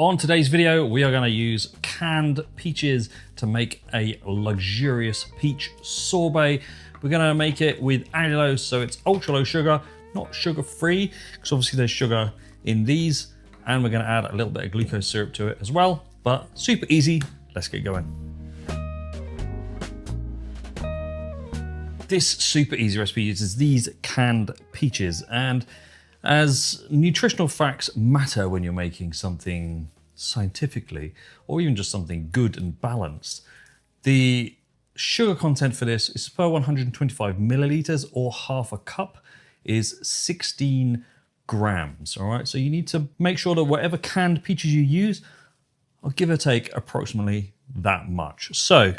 On today's video, we are going to use canned peaches to make a luxurious peach sorbet. We're going to make it with allulose, so it's ultra low sugar, not sugar free, because obviously there's sugar in these, and we're going to add a little bit of glucose syrup to it as well, but super easy. Let's get going. This super easy recipe uses these canned peaches, and as nutritional facts matter when you're making something scientifically, or even just something good and balanced, the sugar content for this is per 125 milliliters, or half a cup is 16 grams. All right, so you need to make sure that whatever canned peaches you use, I'll give or take approximately that much. So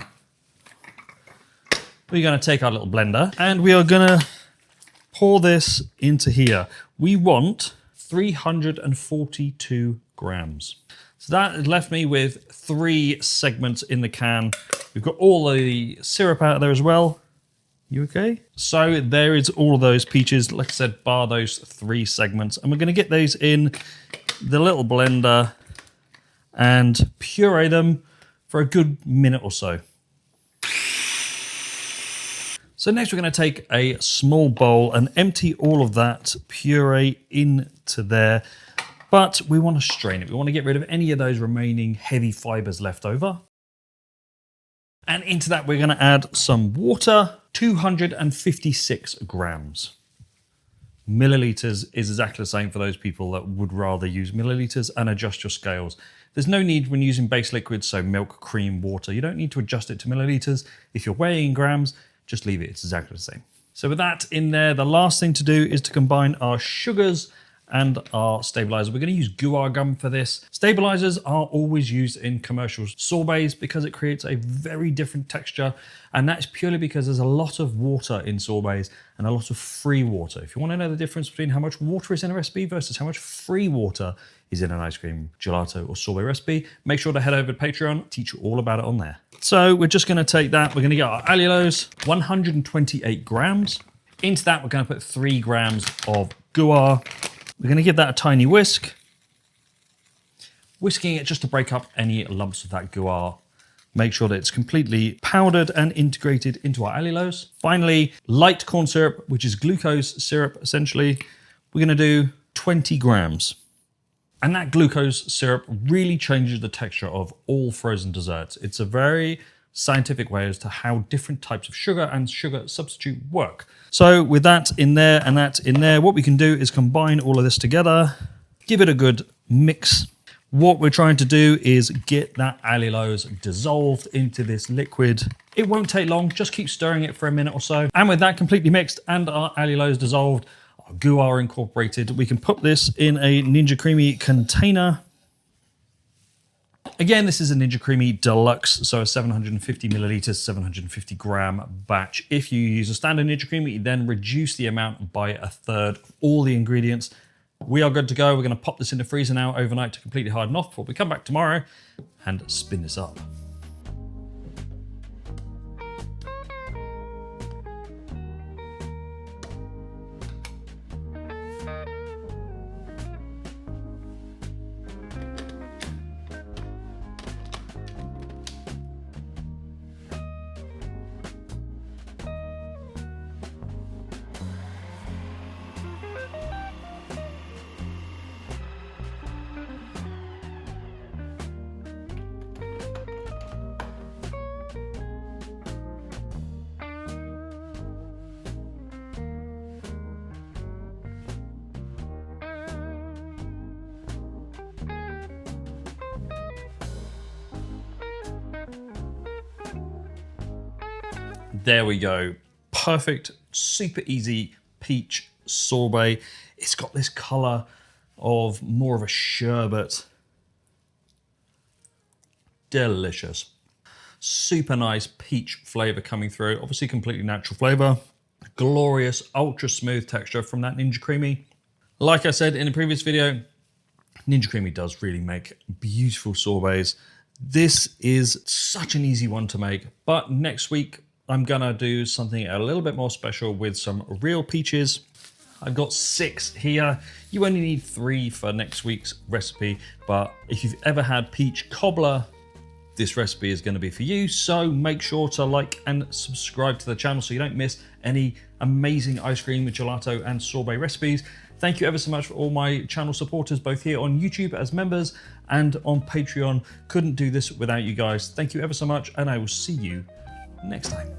we're going to take our little blender and we are going to pour this into here. We want 342 grams. So that left me with 3 segments in the can. We've got all the syrup out there as well. You okay? So there is all of those peaches, like I said, bar those 3 segments. And we're going to get those in the little blender and puree them for a good minute or so. So next we're going to take a small bowl and empty all of that puree into there, but we want to strain it. We want to get rid of any of those remaining heavy fibers left over. And into that we're going to add some water, 256 grams. Milliliters is exactly the same for those people that would rather use milliliters, and adjust your scales. There's no need when using base liquids, so milk, cream, water. You don't need to adjust it to milliliters. If you're weighing grams, just leave it, it's exactly the same. So with that in there, the last thing to do is to combine our sugars and our stabilizer. We're going to use Guar gum for this. Stabilizers are always used in commercial sorbets because it creates a very different texture, and that's purely because there's a lot of water in sorbets and a lot of free water. If you want to know the difference between how much water is in a recipe versus how much free water is in an ice cream, gelato or sorbet recipe, make sure to head over to Patreon, teach you all about it on there. So we're just going to take that, we're going to get our allulose, 128 grams. Into that we're going to put 3 grams of Guar. We're going to give that a tiny whisk. Whisking it just to break up any lumps of that Guar. Make sure that it's completely powdered and integrated into our allulose. Finally, light corn syrup, which is glucose syrup essentially. We're going to do 20 grams. And that glucose syrup really changes the texture of all frozen desserts. It's a very scientific way as to how different types of sugar and sugar substitute work. So with that in there and that in there, what we can do is combine all of this together, give it a good mix. What we're trying to do is get that allulose dissolved into this liquid. It won't take long, just keep stirring it for a minute or so. And with that completely mixed and our allulose dissolved, our Guar incorporated, we can put this in a Ninja Creami container. Again, this is a Ninja Creami Deluxe, so a 750 milliliters, 750 gram batch. If you use a standard Ninja Creami, then reduce the amount by 1/3 of all the ingredients. We are good to go. We're going to pop this in the freezer now overnight to completely harden off before we come back tomorrow and spin this up. There we go. Perfect, super easy peach sorbet. It's got this color of more of a sherbet. Delicious. Super nice peach flavor coming through. Obviously completely natural flavor. Glorious, ultra smooth texture from that Ninja Creami. Like I said in a previous video, Ninja Creami does really make beautiful sorbets. This is such an easy one to make, but next week I'm gonna do something a little bit more special with some real peaches. I've got 6 here. You only need 3 for next week's recipe, but if you've ever had peach cobbler, this recipe is going to be for you. So make sure to like and subscribe to the channel so you don't miss any amazing ice cream, gelato and sorbet recipes. Thank you ever so much for all my channel supporters, both here on YouTube as members and on Patreon. Couldn't do this without you guys. Thank you ever so much, and I will see you next time.